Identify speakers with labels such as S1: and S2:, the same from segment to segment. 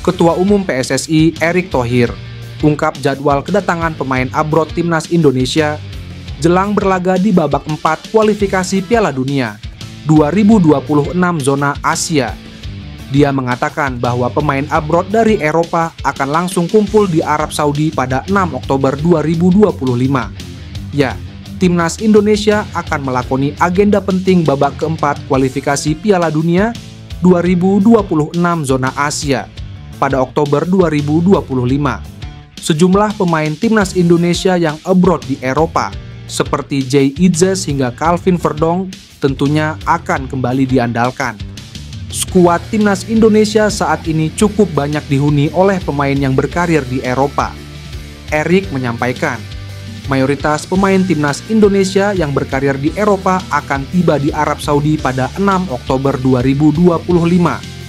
S1: Ketua Umum PSSI Erick Thohir ungkap jadwal kedatangan pemain abroad timnas Indonesia jelang berlaga di babak 4 kualifikasi Piala Dunia 2026 zona Asia. Dia mengatakan bahwa pemain abroad dari Eropa akan langsung kumpul di Arab Saudi pada 6 Oktober 2025. Ya, timnas Indonesia akan melakoni agenda penting babak keempat kualifikasi Piala Dunia 2026 zona Asia pada Oktober 2025. Sejumlah pemain timnas Indonesia yang abroad di Eropa seperti Jay Idzes hingga Calvin Verdong tentunya akan kembali diandalkan. Skuad timnas Indonesia saat ini cukup banyak dihuni oleh pemain yang berkarir di Eropa. Erick menyampaikan, mayoritas pemain timnas Indonesia yang berkarir di Eropa akan tiba di Arab Saudi pada 6 Oktober 2025.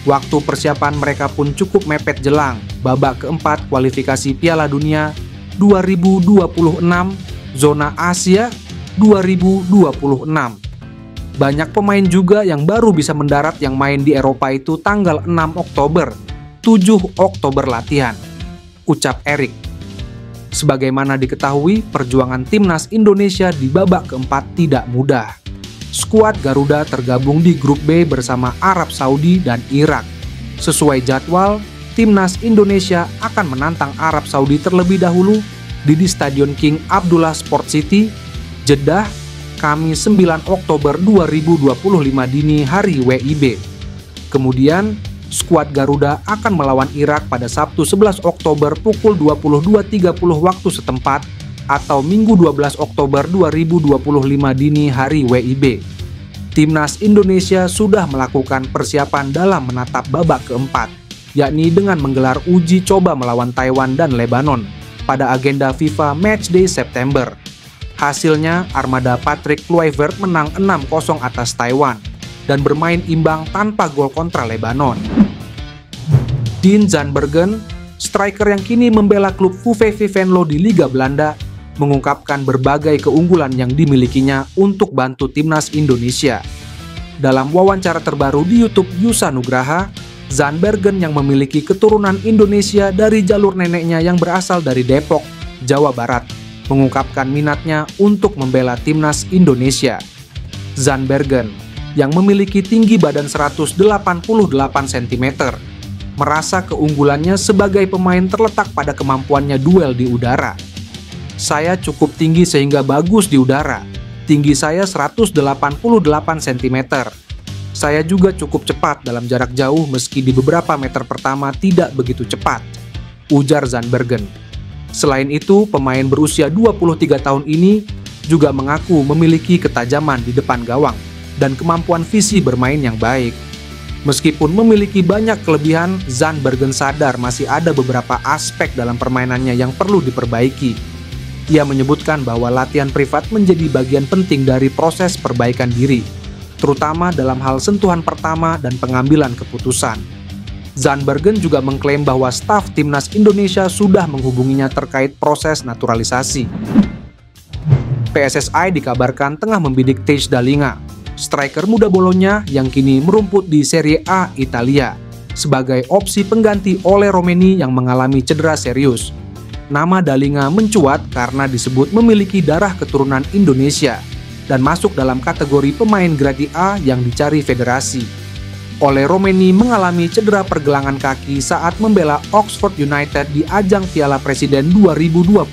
S1: Waktu persiapan mereka pun cukup mepet jelang babak keempat kualifikasi Piala Dunia 2026 zona Asia 2026. Banyak pemain juga yang baru bisa mendarat yang main di Eropa itu tanggal 6 Oktober, 7 Oktober latihan, ucap Erick. Sebagaimana diketahui, perjuangan timnas Indonesia di babak keempat tidak mudah. Skuad Garuda tergabung di grup B bersama Arab Saudi dan Irak. Sesuai jadwal, timnas Indonesia akan menantang Arab Saudi terlebih dahulu di Stadion King Abdullah Sport City, Jeddah, Kamis 9 Oktober 2025 dini hari WIB. Kemudian, skuad Garuda akan melawan Irak pada Sabtu 11 Oktober pukul 22.30 waktu setempat atau Minggu 12 Oktober 2025 dini hari WIB. Timnas Indonesia sudah melakukan persiapan dalam menatap babak keempat, yakni dengan menggelar uji coba melawan Taiwan dan Lebanon pada agenda FIFA Matchday September. Hasilnya, armada Patrick Kluivert menang 6-0 atas Taiwan dan bermain imbang tanpa gol kontra Lebanon. Dean Zandbergen, striker yang kini membela klub VVV Venlo di Liga Belanda, mengungkapkan berbagai keunggulan yang dimilikinya untuk bantu timnas Indonesia. Dalam wawancara terbaru di YouTube Yusa Nugraha, Zandbergen yang memiliki keturunan Indonesia dari jalur neneknya yang berasal dari Depok, Jawa Barat, mengungkapkan minatnya untuk membela timnas Indonesia. Zandbergen, yang memiliki tinggi badan 188 cm, merasa keunggulannya sebagai pemain terletak pada kemampuannya duel di udara. Saya cukup tinggi sehingga bagus di udara. Tinggi saya 188 cm. Saya juga cukup cepat dalam jarak jauh meski di beberapa meter pertama tidak begitu cepat, ujar Zandbergen. Selain itu, pemain berusia 23 tahun ini juga mengaku memiliki ketajaman di depan gawang dan kemampuan visi bermain yang baik. Meskipun memiliki banyak kelebihan, Zandbergen sadar masih ada beberapa aspek dalam permainannya yang perlu diperbaiki. Ia menyebutkan bahwa latihan privat menjadi bagian penting dari proses perbaikan diri, terutama dalam hal sentuhan pertama dan pengambilan keputusan. Zandbergen juga mengklaim bahwa staf timnas Indonesia sudah menghubunginya terkait proses naturalisasi. PSSI dikabarkan tengah membidik Tej Dalinga, striker muda Bolonya yang kini merumput di Serie A Italia, sebagai opsi pengganti Ole Romeni yang mengalami cedera serius. Nama Dalinga mencuat karena disebut memiliki darah keturunan Indonesia dan masuk dalam kategori pemain grade A yang dicari federasi. Ole Romeni mengalami cedera pergelangan kaki saat membela Oxford United di ajang Piala Presiden 2025.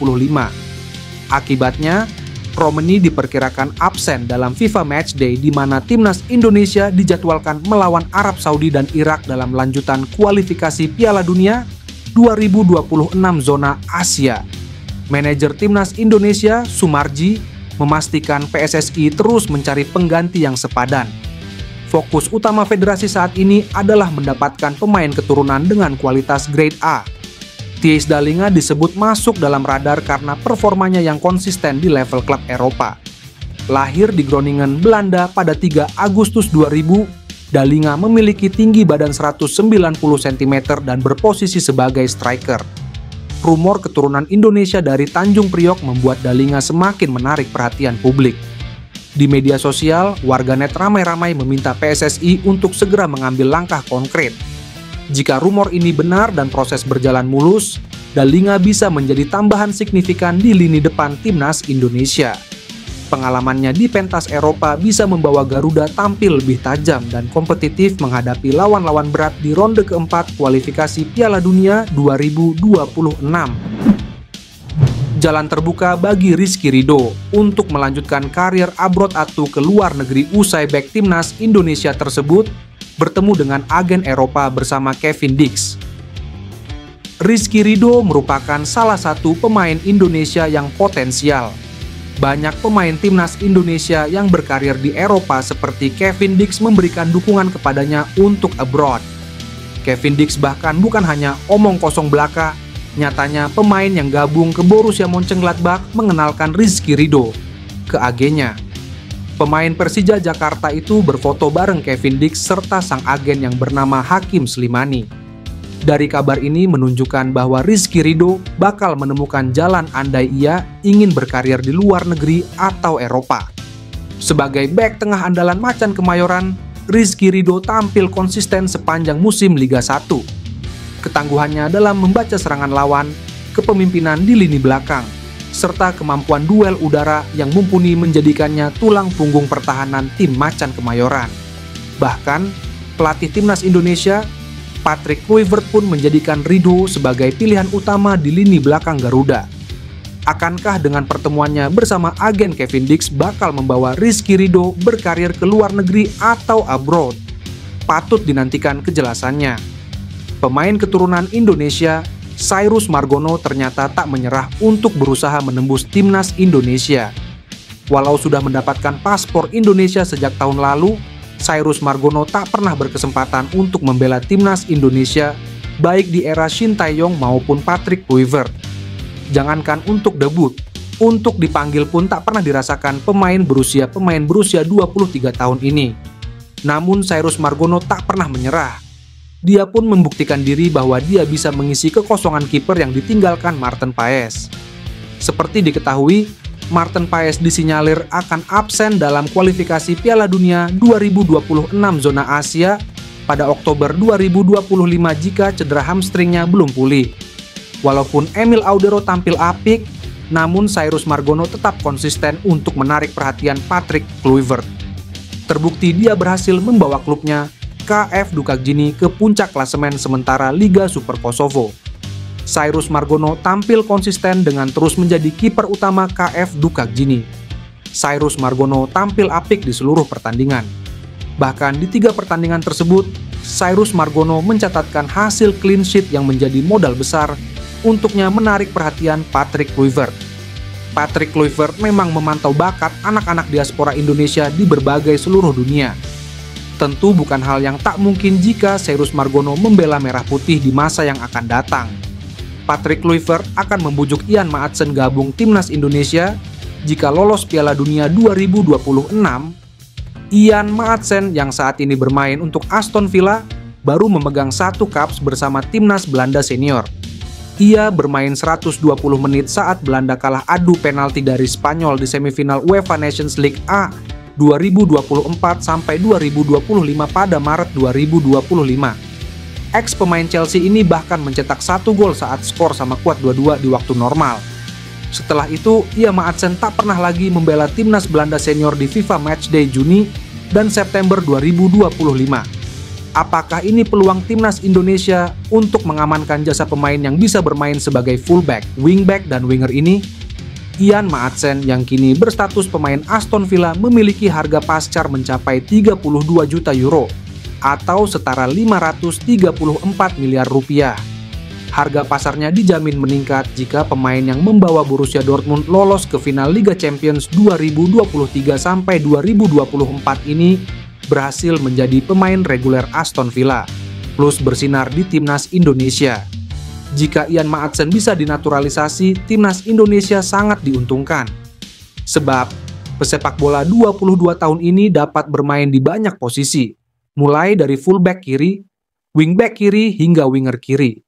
S1: Akibatnya, Romeni diperkirakan absen dalam FIFA Matchday di mana timnas Indonesia dijadwalkan melawan Arab Saudi dan Irak dalam lanjutan kualifikasi Piala Dunia 2026 zona Asia. Manajer timnas Indonesia, Sumarji, memastikan PSSI terus mencari pengganti yang sepadan. Fokus utama federasi saat ini adalah mendapatkan pemain keturunan dengan kualitas grade A. Tej Dalinga disebut masuk dalam radar karena performanya yang konsisten di level klub Eropa. Lahir di Groningen, Belanda pada 3 Agustus 2000, Dalinga memiliki tinggi badan 190 cm dan berposisi sebagai striker. Rumor keturunan Indonesia dari Tanjung Priok membuat Dalinga semakin menarik perhatian publik. Di media sosial, warganet ramai-ramai meminta PSSI untuk segera mengambil langkah konkret. Jika rumor ini benar dan proses berjalan mulus, Dalinga bisa menjadi tambahan signifikan di lini depan timnas Indonesia. Pengalamannya di pentas Eropa bisa membawa Garuda tampil lebih tajam dan kompetitif menghadapi lawan-lawan berat di ronde keempat kualifikasi Piala Dunia 2026. Jalan terbuka bagi Rizky Ridho untuk melanjutkan karir abroad atu ke luar negeri usai bek timnas Indonesia tersebut bertemu dengan agen Eropa bersama Kevin Dix. Rizky Ridho merupakan salah satu pemain Indonesia yang potensial. Banyak pemain timnas Indonesia yang berkarir di Eropa seperti Kevin Dix memberikan dukungan kepadanya untuk abroad. Kevin Dix bahkan bukan hanya omong kosong belaka, nyatanya pemain yang gabung ke Borussia Mönchengladbach mengenalkan Rizky Ridho ke agennya. Pemain Persija Jakarta itu berfoto bareng Kevin Dix serta sang agen yang bernama Hakim Slimani. Dari kabar ini menunjukkan bahwa Rizky Ridho bakal menemukan jalan andai ia ingin berkarir di luar negeri atau Eropa. Sebagai bek tengah andalan Macan Kemayoran, Rizky Ridho tampil konsisten sepanjang musim Liga 1. Ketangguhannya dalam membaca serangan lawan, kepemimpinan di lini belakang, serta kemampuan duel udara yang mumpuni menjadikannya tulang punggung pertahanan tim Macan Kemayoran. Bahkan, pelatih timnas Indonesia, Patrick Kluivert pun menjadikan Ridho sebagai pilihan utama di lini belakang Garuda. Akankah dengan pertemuannya bersama agen Kevin Dix bakal membawa Rizky Ridho berkarir ke luar negeri atau abroad? Patut dinantikan kejelasannya. Pemain keturunan Indonesia, Cyrus Margono ternyata tak menyerah untuk berusaha menembus timnas Indonesia. Walau sudah mendapatkan paspor Indonesia sejak tahun lalu, Cyrus Margono tak pernah berkesempatan untuk membela timnas Indonesia baik di era Shin Tae-yong maupun Patrick Kluivert. Jangankan untuk debut, untuk dipanggil pun tak pernah dirasakan pemain berusia 23 tahun ini. Namun Cyrus Margono tak pernah menyerah. Dia pun membuktikan diri bahwa dia bisa mengisi kekosongan kiper yang ditinggalkan Maarten Paes. Seperti diketahui, Maarten Paes disinyalir akan absen dalam kualifikasi Piala Dunia 2026 zona Asia pada Oktober 2025 jika cedera hamstringnya belum pulih. Walaupun Emil Audero tampil apik, namun Cyrus Margono tetap konsisten untuk menarik perhatian Patrick Kluivert. Terbukti dia berhasil membawa klubnya KF Dukakjini ke puncak klasemen sementara Liga Super Kosovo. Cyrus Margono tampil konsisten dengan terus menjadi kiper utama KF Dukakjini. Cyrus Margono tampil apik di seluruh pertandingan. Bahkan di 3 pertandingan tersebut, Cyrus Margono mencatatkan hasil clean sheet yang menjadi modal besar untuknya menarik perhatian Patrick Kluivert. Patrick Kluivert memang memantau bakat anak-anak diaspora Indonesia di berbagai seluruh dunia. Tentu bukan hal yang tak mungkin jika Cyrus Margono membela merah putih di masa yang akan datang. Patrick Kluivert akan membujuk Ian Maatsen gabung timnas Indonesia jika lolos Piala Dunia 2026. Ian Maatsen yang saat ini bermain untuk Aston Villa baru memegang 1 caps bersama timnas Belanda senior. Ia bermain 120 menit saat Belanda kalah adu penalti dari Spanyol di semifinal UEFA Nations League A 2024 sampai 2025 pada Maret 2025. Ex pemain Chelsea ini bahkan mencetak 1 gol saat skor sama kuat 2-2 di waktu normal. Setelah itu, Ian Maatsen tak pernah lagi membela timnas Belanda senior di FIFA Matchday Juni dan September 2025. Apakah ini peluang timnas Indonesia untuk mengamankan jasa pemain yang bisa bermain sebagai fullback, wingback, dan winger ini? Ian Maatsen yang kini berstatus pemain Aston Villa memiliki harga pascar mencapai 32 juta euro atau setara 534 miliar rupiah. Harga pasarnya dijamin meningkat jika pemain yang membawa Borussia Dortmund lolos ke final Liga Champions 2023 sampai 2024 ini berhasil menjadi pemain reguler Aston Villa, plus bersinar di timnas Indonesia. Jika Ian Maatsen bisa dinaturalisasi, timnas Indonesia sangat diuntungkan. Sebab, pesepak bola 22 tahun ini dapat bermain di banyak posisi, mulai dari fullback kiri, wingback kiri, hingga winger kiri.